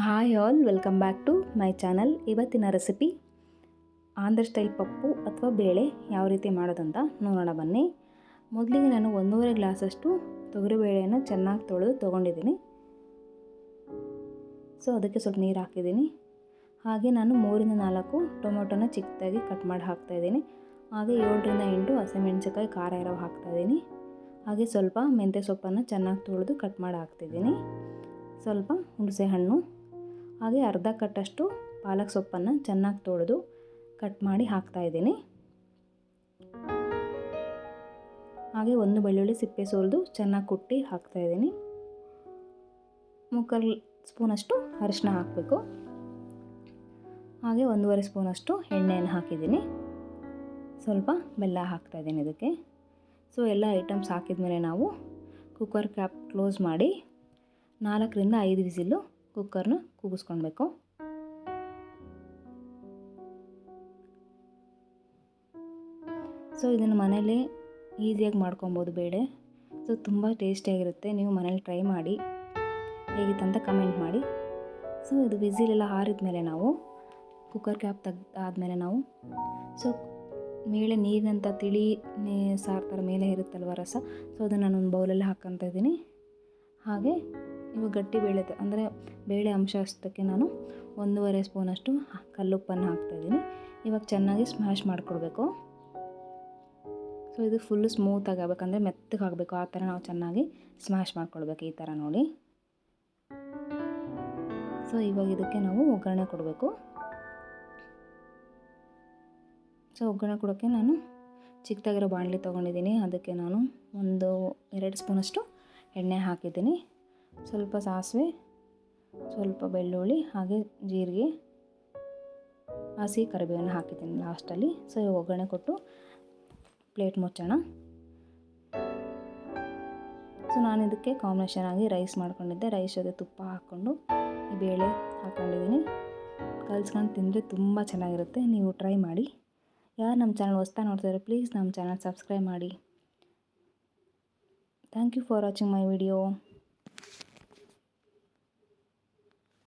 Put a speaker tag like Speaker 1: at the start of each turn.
Speaker 1: Hi all, welcome back to my channel. ಇವತ್ತಿನ recipe Andhra style pappu ಅಥವಾ ಬೇಳೆ ಯಾವ ರೀತಿ ಮಾಡೋದಂತ ನೋಡೋಣ ಬನ್ನಿ. ಮೊದಲಿಗೆ ನಾನು 1.5 ಗ್ಲಾಸಷ್ಟು ತೊಗರಿಬೇಳೆಯನ್ನು ಚೆನ್ನಾಗಿ ತೊಗೊಂಡಿದ್ದೀನಿ. ಸೊ ಅದಕ್ಕೆ ಸ್ವಲ್ಪ ನೀರು ಹಾಕಿದ್ದೀನಿ. ಹಾಗೆ ನಾನು 3-4 ಟೊಮೊಟೊನ ಚಿಕ್ಕದಾಗಿ ಕಟ್ ಮಾಡಿ ಹಾಕ್ತಾಯಿದ್ದೀನಿ. ಹಾಗೆ 7-8 ಹಸಿಮೆಣಸಿನಕಾಯಿ ಖಾರ ಇರೋ ಹಾಕ್ತಾಯಿದ್ದೀನಿ. ಹಾಗೆ ಸ್ವಲ್ಪ ಮೆಂತ್ಯ ಸೊಪ್ಪನ್ನು ಚೆನ್ನಾಗಿ ತೊಳೆದು ಕಟ್ ಮಾಡಿ ಹಾಕ್ತಿದ್ದೀನಿ. ಸ್ವಲ್ಪ ಹುಣಸೆ ಹಣ್ಣು, ಹಾಗೆ ಅರ್ಧ ಕಟ್ಟಷ್ಟು ಪಾಲಕ್ ಸೊಪ್ಪನ್ನು ಚೆನ್ನಾಗಿ ತೊಳೆದು ಕಟ್ ಮಾಡಿ ಹಾಕ್ತಾಯಿದ್ದೀನಿ. ಹಾಗೆ 1 ಬೆಳ್ಳುಳ್ಳಿ ಸಿಪ್ಪೆ ಸುಲಿದು ಚೆನ್ನಾಗಿ ಕುಟ್ಟಿ ಹಾಕ್ತಾಯಿದ್ದೀನಿ. 3/4 ಸ್ಪೂನಷ್ಟು ಅರಿಶಿನ ಹಾಕಬೇಕು. ಹಾಗೆ 1.5 ಸ್ಪೂನಷ್ಟು ಎಣ್ಣೆಯನ್ನು ಹಾಕಿದ್ದೀನಿ. ಸ್ವಲ್ಪ ಬೆಲ್ಲ ಹಾಕ್ತಾಯಿದ್ದೀನಿ ಇದಕ್ಕೆ. ಸೊ ಎಲ್ಲ ಐಟಮ್ಸ್ ಹಾಕಿದ ಮೇಲೆ ನಾವು ಕುಕ್ಕರ್ ಕ್ಯಾಪ್ ಕ್ಲೋಸ್ ಮಾಡಿ 4-5 ವಿಸಿಲು ಕುಕ್ಕರ್ನ ಕೂಗಿಸ್ಕೊಳ್ಬೇಕು. ಸೊ ಇದನ್ನು ಮನೇಲಿ ಈಸಿಯಾಗಿ ಮಾಡ್ಕೊಬೋದು ಬೇಳೆ. ಸೊ ತುಂಬ ಟೇಸ್ಟಿಯಾಗಿರುತ್ತೆ. ನೀವು ಮನೇಲಿ ಟ್ರೈ ಮಾಡಿ, ಹೇಗಿತ್ತಂತ ಕಮೆಂಟ್ ಮಾಡಿ. ಸೊ ಇದು ವಿಸಿಲೆಲ್ಲ ಆರಿದ ಮೇಲೆ ನಾವು ಕುಕ್ಕರ್ ಕ್ಯಾಪ್ ತೆಗೆದಾದ್ಮೇಲೆ ನಾವು ಮೇಲೆ ನೀರಿನಂಥ ತಿಳಿ ಸಾರು ಥರ ಮೇಲೆ ಇರುತ್ತಲ್ವ ರಸ, ಸೊ ಅದನ್ನು ನಾನು ಒಂದು ಬೌಲಲ್ಲಿ ಹಾಕ್ಕೊತಾ ಇದ್ದೀನಿ. ಹಾಗೆ ಇವು ಗಟ್ಟಿ ಬೇಳೆ ಅಂದರೆ ಬೇಳೆ ಅಂಶ ಅಷ್ಟಕ್ಕೆ ನಾನು 1.5 ಸ್ಪೂನಷ್ಟು ಕಲ್ಲುಪ್ಪನ್ನು ಹಾಕ್ತಾಯಿದ್ದೀನಿ. ಇವಾಗ ಚೆನ್ನಾಗಿ ಸ್ಮ್ಯಾಶ್ ಮಾಡಿಕೊಡ್ಬೇಕು. ಸೊ ಇದು ಫುಲ್ಲು ಸ್ಮೂತಾಗಿ ಆಗಬೇಕಂದ್ರೆ ಮೆತ್ತಗೆ ಆಗಬೇಕು. ಆ ಥರ ನಾವು ಚೆನ್ನಾಗಿ ಸ್ಮ್ಯಾಶ್ ಮಾಡ್ಕೊಳ್ಬೇಕು, ಈ ಥರ ನೋಡಿ. ಸೊ ಇವಾಗ ಇದಕ್ಕೆ ನಾವು ಒಗ್ಗರಣೆ ಕೊಡಬೇಕು. ಸೊ ಒಗ್ಗರಣೆ ಕೊಡೋಕ್ಕೆ ನಾನು ಚಿಕ್ಕದಾಗಿರೋ ಬಾಣಲಿ ತೊಗೊಂಡಿದ್ದೀನಿ. ಅದಕ್ಕೆ ನಾನು 1-2 ಸ್ಪೂನಷ್ಟು ಎಣ್ಣೆ ಹಾಕಿದ್ದೀನಿ. ಸ್ವಲ್ಪ ಸಾಸಿವೆ, ಸ್ವಲ್ಪ ಬೆಳ್ಳುಳ್ಳಿ, ಹಾಗೆ ಜೀರಿಗೆ, ಹಸಿ ಕರಿಬೇವನ್ನು ಹಾಕಿದ್ದೀನಿ ಲಾಸ್ಟಲ್ಲಿ. ಸೊ ಇವಾಗ ಒಗ್ಗರಣೆ ಕೊಟ್ಟು ಪ್ಲೇಟ್ ಮುಚ್ಚೋಣ. ಸೊ ನಾನು ಇದಕ್ಕೆ ಕಾಂಬಿನೇಷನ್ ಆಗಿ ರೈಸ್ ಮಾಡ್ಕೊಂಡಿದ್ದೆ. ರೈಸ್ ಜೊತೆ ತುಪ್ಪ ಹಾಕ್ಕೊಂಡು ಈ ಬೇಳೆ ಹಾಕ್ಕೊಂಡಿದ್ದೀನಿ. ಕಲ್ಸ್ಕೊಂಡು ತಿಂದರೆ ತುಂಬ ಚೆನ್ನಾಗಿರುತ್ತೆ. ನೀವು ಟ್ರೈ ಮಾಡಿ. ಯಾರು ನಮ್ಮ ಚಾನಲ್ ಹೊಸ್ದಾಗಿ ನೋಡ್ತಿದ್ದಾರೆ, ಪ್ಲೀಸ್ ನಮ್ಮ ಚಾನಲ್ ಸಬ್ಸ್ಕ್ರೈಬ್ ಮಾಡಿ. Thank you for watching my video.